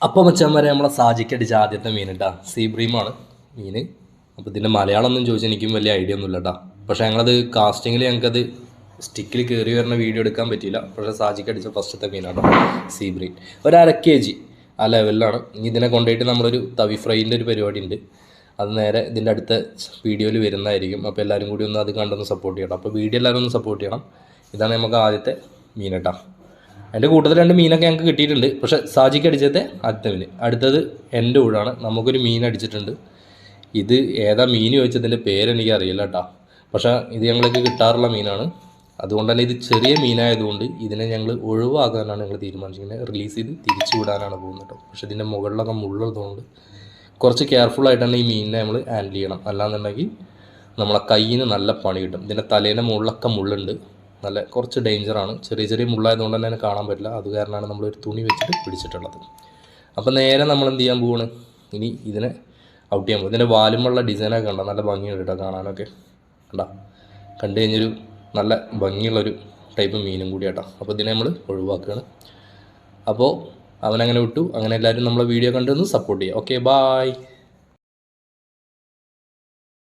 അപ്പോൾ മച്ചാന്മാരെ നമ്മളെ സാജിക്കടിച്ച ആദ്യത്തെ മീൻ കേട്ടോ, സീബ്രീമാണ് മീൻ. അപ്പോൾ ഇതിൻ്റെ മലയാളം ഒന്നും ചോദിച്ചാൽ എനിക്കും വലിയ ഐഡിയ ഒന്നുമില്ല കേട്ടോ. പക്ഷേ ഞങ്ങളത് കാസ്റ്റിങ്ങിൽ ഞങ്ങൾക്കത് സ്റ്റിക്കിൽ കയറി വരുന്ന വീഡിയോ എടുക്കാൻ പറ്റിയില്ല. പക്ഷേ സാജിക്കടിച്ച ഫസ്റ്റത്തെ മീനാണ് സീബ്രീൻ. ഒരു 1/2 kg ആ ലെവലിലാണ്. ഇതിനെ കൊണ്ടുപോയിട്ട് നമ്മളൊരു തവി ഫ്രൈൻ്റെ ഒരു പരിപാടി ഉണ്ട്. അത് നേരെ ഇതിൻ്റെ അടുത്ത വീഡിയോയിൽ വരുന്നതായിരിക്കും. അപ്പോൾ എല്ലാവരും കൂടി ഒന്ന് അത് കണ്ടൊന്ന് സപ്പോർട്ട് ചെയ്യണം. അപ്പോൾ വീഡിയോ എല്ലാവരും ഒന്ന് സപ്പോർട്ട് ചെയ്യണം. ഇതാണ് നമുക്ക് ആദ്യത്തെ മീൻ കേട്ടോ. എൻ്റെ കൂട്ടത്തിൽ 2 മീനൊക്കെ ഞങ്ങൾക്ക് കിട്ടിയിട്ടുണ്ട്. പക്ഷേ സാജിക്ക് അടിച്ചത്തെ ആദ്യത്തെ മീൻ. അടുത്തത് എൻ്റെ കൂടാണ്. നമുക്കൊരു മീൻ അടിച്ചിട്ടുണ്ട്. ഇത് ഏതാ മീൻ ചോദിച്ചതിൻ്റെ പേരെനിക്ക് അറിയില്ല കേട്ടോ. പക്ഷേ ഇത് ഞങ്ങൾക്ക് കിട്ടാറുള്ള മീനാണ്. അതുകൊണ്ട് തന്നെ ഇത് ചെറിയ മീനായതുകൊണ്ട് ഇതിനെ ഞങ്ങൾ ഒഴിവാക്കാനാണ് ഞങ്ങൾ തീരുമാനിച്ചിരിക്കുന്നത്. റിലീസ് ചെയ്ത് തിരിച്ചു വിടാനാണ് പോകുന്നത് കേട്ടോ. പക്ഷേ ഇതിൻ്റെ മുകളിലൊക്കെ മുള്ളുള്ളതുകൊണ്ട് കുറച്ച് കെയർഫുള്ളായിട്ട് തന്നെ ഈ മീനിനെ നമ്മൾ ഹാൻഡിൽ ചെയ്യണം. അല്ലാന്നുണ്ടെങ്കിൽ നമ്മളെ കയ്യിന് നല്ല പണി കിട്ടും. ഇതിൻ്റെ തലേൻ്റെ മുകളിലൊക്കെ മുള്ളുണ്ട്. നല്ല കുറച്ച് ഡേഞ്ചറാണ്. ചെറിയ ചെറിയ മുള്ളായതുകൊണ്ട് തന്നെ കാണാൻ പറ്റില്ല. അത് കാരണമാണ് നമ്മളൊരു തുണി വെച്ചിട്ട് പിടിച്ചിട്ടുള്ളത്. അപ്പോൾ നേരെ നമ്മൾ എന്ത് ചെയ്യാൻ പോവാണ്, ഇനി ഇതിനെ ഔട്ട് ചെയ്യാൻ പോകും. ഇതിൻ്റെ വാലുമുള്ള ഡിസൈനൊക്കെ കണ്ടോ, നല്ല ഭംഗിയുണ്ട് കേട്ടോ കാണാനൊക്കെ. കണ്ടോ, കണ്ടു കഴിഞ്ഞൊരു നല്ല ഭംഗിയുള്ളൊരു ടൈപ്പ് മീനും കൂടി കേട്ടോ. അപ്പോൾ ഇതിനെ നമ്മൾ ഒഴിവാക്കുകയാണ്. അപ്പോൾ അവനങ്ങനെ വിട്ടു. അങ്ങനെ എല്ലാവരും നമ്മളെ വീഡിയോ കണ്ടൊന്ന് സപ്പോർട്ട് ചെയ്യുക. Okay, bye.